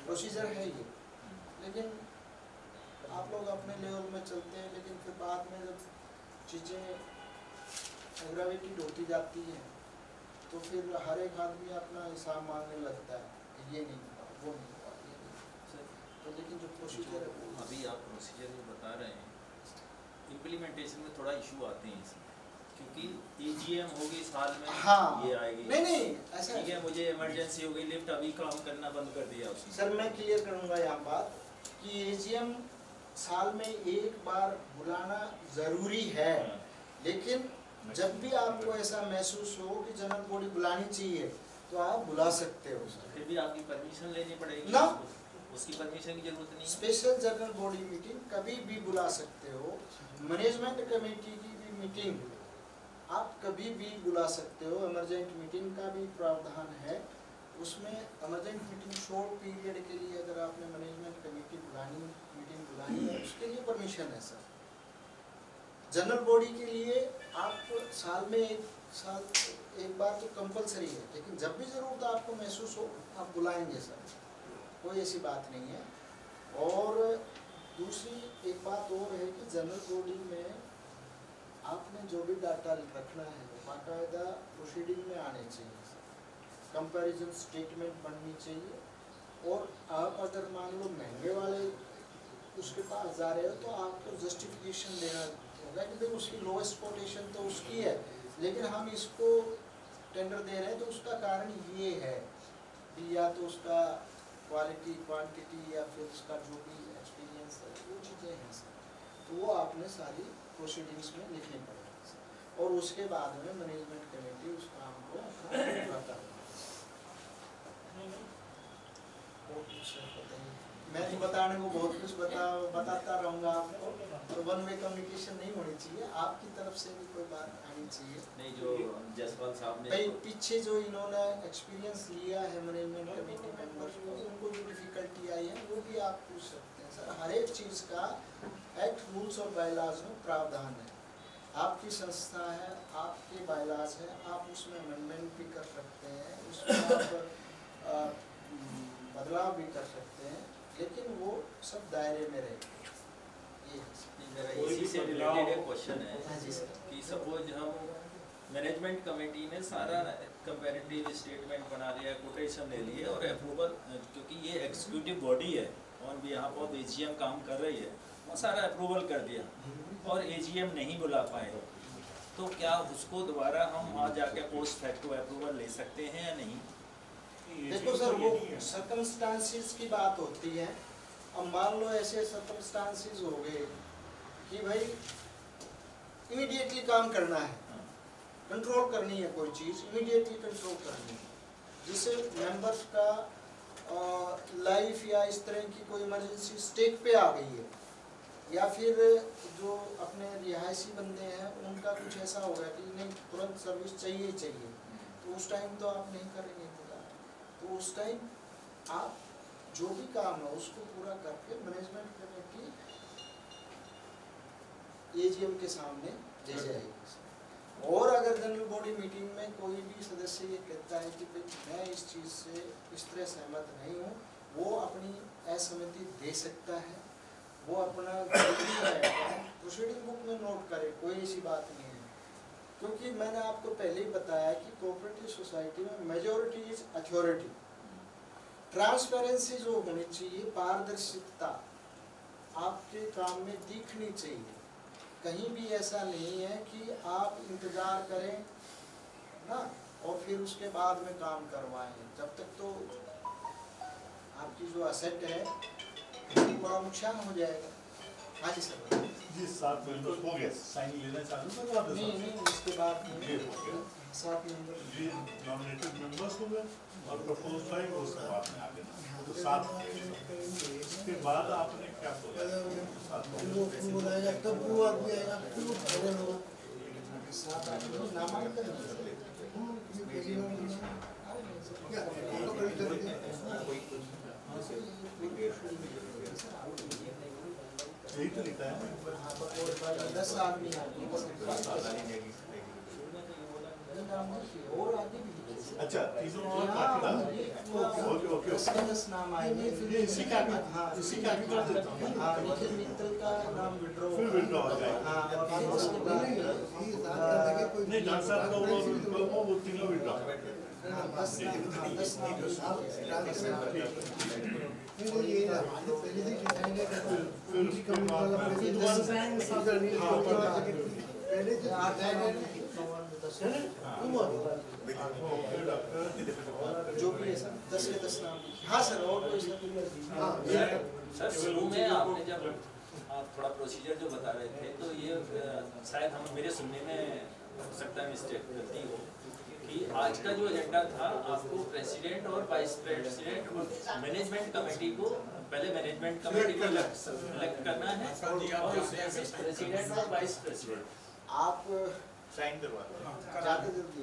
Procedure है ये। लेकिन आप लोग अपने लेवल में चलते हैं, लेकिन फिर बाद में जब चीज़ें एग्रावेटेड होती जाती हैं तो फिर हर एक आदमी अपना हिसाब मांगने लगता है, ये नहीं हुआ, वो नहीं हुआ, ये नहीं। तो लेकिन जो प्रोसीजर है वो अभी आप प्रोसीजर जो बता रहे हैं, इम्प्लीमेंटेशन में थोड़ा इशू आते हैं इसमें, क्योंकि एजीएम होगी साल में, हाँ, ये आएगी नहीं ऐसा ठीक है, मुझे इमरजेंसी हो गई, लिफ्ट अभी काम करना बंद कर दिया उसने। सर मैं क्लियर करूंगा यहाँ बात कि एजीएम साल में एक बार बुलाना जरूरी है, लेकिन जब भी आपको ऐसा महसूस हो कि जनरल बॉडी बुलानी चाहिए तो आप बुला सकते हो सर। फिर भी आपकी परमिशन लेनी पड़ेगी ना, उसकी परमिशन की जरूरत नहीं है। स्पेशल जनरल बॉडी मीटिंग कभी भी बुला सकते हो, मैनेजमेंट कमेटी की भी मीटिंग आप कभी भी बुला सकते हो। इमरजेंट मीटिंग का भी प्रावधान है, उसमें इमरजेंट मीटिंग शॉर्ट पीरियड के लिए अगर आपने मैनेजमेंट कमेटी मीटिंग बुलानी है उसके लिए परमिशन है सर। जनरल बॉडी के लिए आप साल में एक बार तो कंपलसरी है, लेकिन जब भी ज़रूरत आपको महसूस हो आप बुलाएंगे सर, कोई ऐसी बात नहीं है। और दूसरी एक बात और है कि जनरल बॉडी में आपने जो भी डाटा रखना है वो बाकायदा प्रोसीडिंग में आने चाहिए सर, कंपैरिजन स्टेटमेंट बननी चाहिए। और आप अगर मान लो महंगे वाले उसके पास जा रहे हो तो आपको जस्टिफिकेशन देना होगा कि देखो उसकी लोएस्ट कोटेशन तो उसकी है, लेकिन हम इसको टेंडर दे रहे हैं तो उसका कारण ये है कि या तो उसका क्वालिटी क्वांटिटी या फिर उसका जो भी एक्सपीरियंस है वो चीज़ें हैं सर। तो वो आपने सारी प्रोसीडिंग्स में लिखनी पड़ेगी सर, और उसके बाद में मैनेजमेंट कमेटी उस काम को पूरा करना। मैं तो बताने को बहुत कुछ बताता रहूँगा आपको, तो वन वे कम्युनिकेशन नहीं होनी चाहिए, आपकी तरफ से भी कोई बात आनी चाहिए। नहीं, जो जसपाल साहब ने भाई पीछे जो इन्होंने एक्सपीरियंस लिया है मैनेजमेंट कमेटी मेंबर्स को, उनको जो डिफिकल्टी आई है वो भी आप पूछ सकते हैं सर। हर एक चीज़ का एक्ट रूल्स और बायलाज में प्रावधान है। आपकी संस्था है, आपके बायलाज है, आप उसमें अमेंडमेंट भी कर सकते हैं, उसमें आप बदलाव भी कर सकते हैं, लेकिन वो सब दायरे में रहेंगे। ये मेरा इसी से रिलेटेड एक क्वेश्चन है कि सपोज हम मैनेजमेंट कमेटी ने सारा कंपैरेटिव स्टेटमेंट बना लिया, कोटेशन ले लिए और अप्रूवल, क्योंकि ये एग्जीक्यूटिव बॉडी है ऑन बिहाफ ऑफ एजीएम काम कर रही है, वो सारा अप्रूवल कर दिया और एजीएम नहीं बुला पाए, तो क्या उसको दोबारा हम वहाँ जाके पोस्ट फैक्टो अप्रूवल ले सकते हैं या नहीं? देखो सर, वो सर्कमस्टांसिस की बात होती है। अब मान लो ऐसे सर्कमस्टांसिस हो गए कि भाई इमीडिएटली काम करना है, कंट्रोल करनी है, कोई चीज़ इमीडिएटली कंट्रोल करनी है, जिससे मेंबर्स का लाइफ या इस तरह की कोई इमरजेंसी स्टेट पे आ गई है, या फिर जो अपने रिहायशी बंदे हैं उनका कुछ ऐसा हो गया कि नहीं तुरंत सर्विस चाहिए ही चाहिए, तो उस टाइम तो आप नहीं करेंगे। तो उस टाइम आप जो भी काम है उसको पूरा करके मैनेजमेंट कमेटी एजीएम के सामने ले जाएगी। और अगर जनरल बॉडी मीटिंग में कोई भी सदस्य ये कहता है कि मैं इस चीज़ से इस तरह सहमत नहीं हूँ, वो अपनी असहमति दे सकता है, वो अपना प्रोसीडिंग बुक में नोट करे, कोई ऐसी बात नहीं है। क्योंकि मैंने आपको पहले ही बताया कि कोऑपरेटिव सोसाइटी में मेजॉरिटी इज अथॉरिटी। ट्रांसपेरेंसी जो होनी चाहिए, पारदर्शिता आपके काम में दिखनी चाहिए। कहीं भी ऐसा नहीं है कि आप इंतजार करें ना और फिर उसके बाद में काम करवाएं, जब तक तो आपकी जो असेट है बड़ा नुकसान हो जाएगा। हाँ जी सर। जी 7 मेंबर्स हो गए, साइन लेना चालू करवा दो। नहीं इसके बाद ये हो गया 7 मेंबर जी नॉमिनेटेड मेंबर्स हो गए और प्रपोज 5 उसके बाद में आगे तो 7 इसके बाद आपने क्या बोला? तब वो आदमी आएगा, फिर वो फाइनल होगा। 7 आदमी नामांकन यही तो लिखा है 10 आदमी नाम लिखिए और आगे भी लिखिए। अच्छा, तीनों और बाकी डाल। Okay okay. 10 नाम आएंगे। ये इसी का भी कर देता हूँ। हाँ, निखिल मित्तल का नाम विड्रॉ फिर विड्रॉ हो जाएगा। हाँ, और फिर उसके बाद नहीं, डॉक्टर साहब का वो तीनों विड्रॉ। 10 जो भी है सर 10 के 10 नाम। हाँ सर, और कोई सर शुरू में आपने जब आप थोड़ा प्रोसीजर जो बता रहे थे, तो ये शायद हम मेरे सुनने में हो सकता है मिस्टेक गलती हो कि आज का जो एजेंडा था, आपको प्रेसिडेंट और वाइस प्रेसिडेंट और मैनेजमेंट कमेटी को, पहले मैनेजमेंट कमेटी को इलेक्ट करना है और उसमें से प्रेसिडेंट और वाइस प्रेसिडेंट आप साइन करवा जाते जल्दी।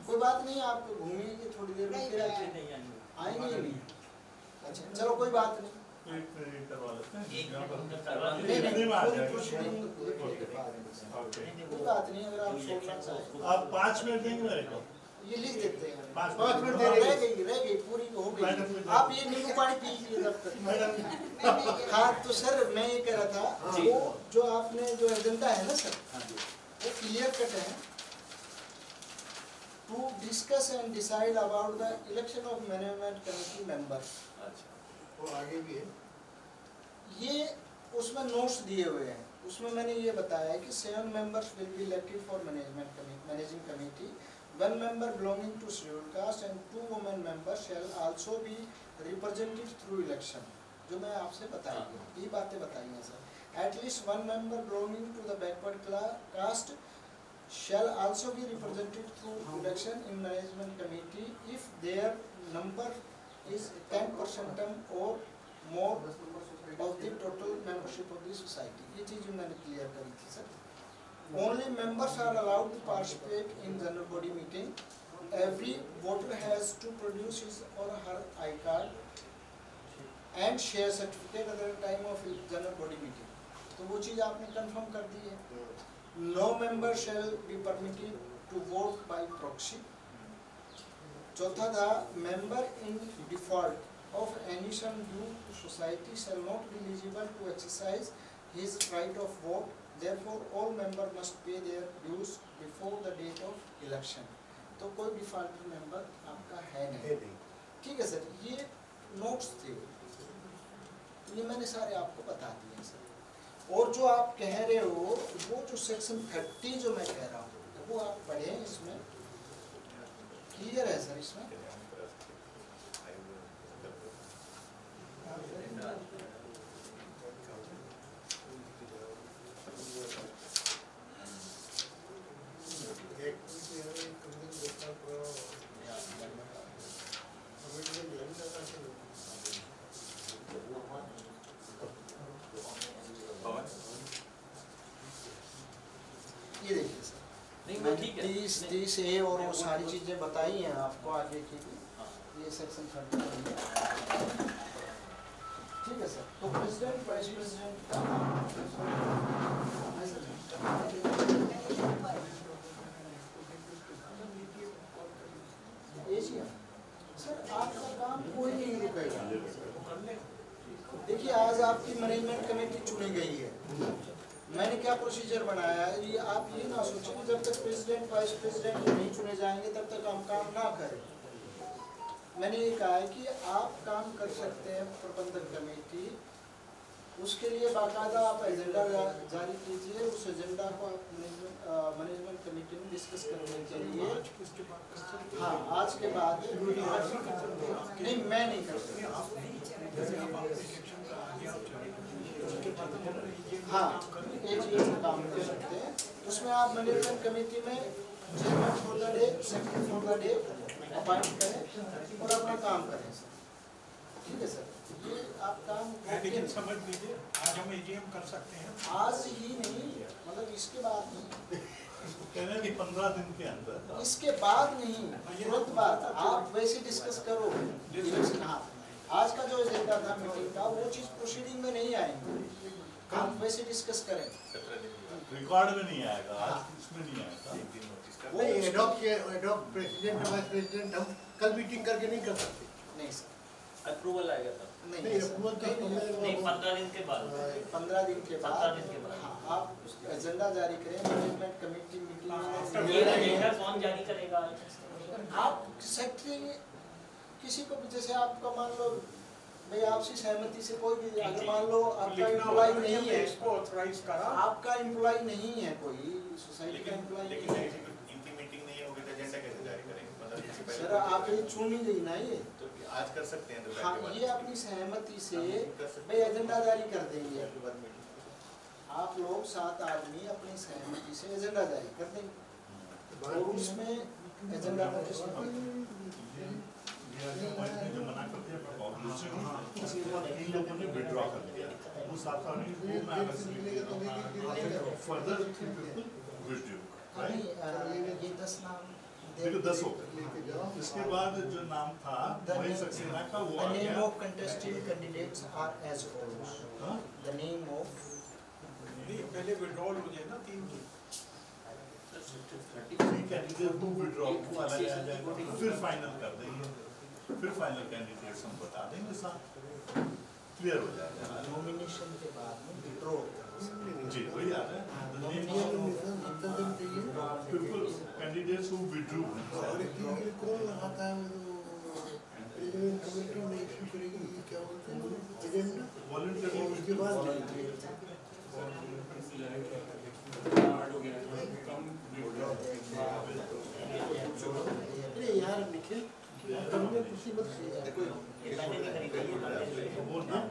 कोई बात नहीं, आप घूमिए थोड़ी देर में, फिर आएंगे ही नहीं। अच्छा चलो कोई बात नहीं, करवा लेते हैं। नहीं कोई बात नहीं। अगर आप छोड़ना चाहें आप 5 मिनट देंगे मेरे को? ये लिख देते हैं। 5 मिनट रह गई पूरी हो गई। आप ये नींबू पानी पीजिए तब तक। हाँ तो सर मैं ये कह रहा था, वो जो आपने जो एजेंडा है ना सर, वो क्लियर कट है। To discuss and decide about the election of management committee member. वो आगे भी है, ये उसमें नोट्स दिए हुए हैं। उसमें मैंने ये बताया है कि 7 members will be elected for managing committee. 1 member belonging to scheduled caste and 2 women members shall also be represented through election. जो मैं आपसे बताई ये बातें बताई हैं sir. At least 1 member belonging to the backward caste shall also be represented through election in management committee if their number is 10% or more of the total membership of the society. ये चीज़ मैंने clear करी थी sir. Only members are allowed to participate in general body meeting. Every voter has to produce his or her I-card and share certificate at the time of general body meeting. तो वो चीज़ आपने confirm कर दी है। No member shall be permitted to vote by proxy. चौथा था, member in default of any sum due to society shall not be eligible to exercise his right of vote. Therefore, all members must pay their dues before the date of election. तो कोई defaulter member आपका है नहीं। ठीक है sir, ये notes थे, ये मैंने सारे आपको बता दिए सर। और जो आप कह रहे हो, वो जो सेक्शन 30 जो मैं कह रहा हूँ, वो आप पढ़ें, इसमें क्लियर है सर। इसमें ये देखिए सर, मैंने 30 ए और वो सारी चीजें बताई हैं आपको आगे की भी। ये सेक्शन 30 ठीक है सर। तो प्रेसिडेंट वाइस प्रेसिडेंट सर, आपका काम कोई नहीं रुकेगा। देखिए आज आपकी मैनेजमेंट कमेटी चुनी गई है, मैंने क्या प्रोसीजर बनाया है, ये आप ये ना सोचें कि जब तक प्रेसिडेंट वाइस प्रेसिडेंट नहीं चुने जाएंगे तब तक हम काम ना करें। मैंने ये कहा है कि आप काम कर सकते हैं प्रबंधन कमेटी, उसके लिए बाकायदा आप एजेंडा जारी कीजिए। उस एजेंडा को आप मैनेजमेंट कमेटी में डिस्कस करने के लिए, हाँ आज के बाद नहीं, मैं नहीं कर सकता। हाँ AGM में काम कर सकते हैं, उसमें आप मैनेजमेंट कमेटी में chairman for the day, secretary for the day appoint करें और अपना काम करें सर। ठीक है सर, ये आप काम लेकिन समझ लीजिए आज हम AGM कर सकते हैं, आज ही नहीं, मतलब इसके बाद नहीं, कहने की 15 दिन के अंदर, इसके बाद नहीं, तुरंत बाद आप वैसे डिस्कस करो। हाँ आज का जो एजेंडा था मीटिंग का, वो चीज़ प्रोसीडिंग में नहीं आएंगे, आप वैसे डिस्कस करें। रिकॉर्ड में नहीं आएगा, आज इसमें नहीं आएगा। नहीं, एडॉक प्रेसिडेंट वाइस प्रेसिडेंट हम कल मीटिंग करके नहीं कर सकते। नहीं सर, अप्रूवल आएगा तब। नहीं, अप्रूवल तो नहीं, 15 दिन के बाद। 15 दिन के बाद 15 दिन के बाद। हाँ, आप एजेंडा जारी करें मैनेजमेंट कमेटी मीटिंग ये एजेंडा कौन जारी करेगा? आप सेक्रेटरी किसी को भी, जैसे आपका मान लो भाई आपसी सहमति से कोई भी, अगर मान लो आपका एम्प्लॉय नहीं है, इसको ऑथराइज करा, आपका एम्प्लॉय नहीं है कोई सोसाइटी का एम्प्लॉय लेकिन नहीं है, इनकी मीटिंग नहीं होगी तो एजेंडा कैसे जारी करेंगे? मतलब किसी पहले सर आप ये चुन ही गई ना ये, तो आज कर सकते हैं दोपहर हाँ के बाद। ये अपनी सहमति से कर सकते भाई एजेंडा जारी कर देंगे। हैं के बाद मीटिंग। आप लोग 7 आदमी अपनी सहमति से एजेंडा जारी कर देंगे और उसमें एजेंडा नोटिस जो मना कर दिया इन लोगों ने विड्रॉ कर दिया, वो 7 आदमी को मैं अलग से फर्दर विड्रॉ, अभी राइट? ये 10 नाम देखो 10 हो गए। इसके बाद जो नाम था वही सक्सेना का वो The आ name गया। of contesting candidates are as follows. हाँ? The name of नहीं, पहले विड्रॉल हो जाए ना 3 की। 3 कैंडिडेट को विड्रॉ को अलग आ जाएगा, फिर फाइनल कर देंगे, फिर फाइनल कैंडिडेट्स हम बता देंगे, साथ क्लियर हो जाएगा। nomination के बाद में withdraw जी वही आ रहा है। बिल्कुल कैंडिडेट्स हु विड्रू और एक चीज के कौन लगाता है वो कमेटी में इशू करेगी, ये क्या बोलते हैं एजेंडा, वॉलंटरी और उसके बाद अरे यार निखिल तुमने कुछ मत वो नाम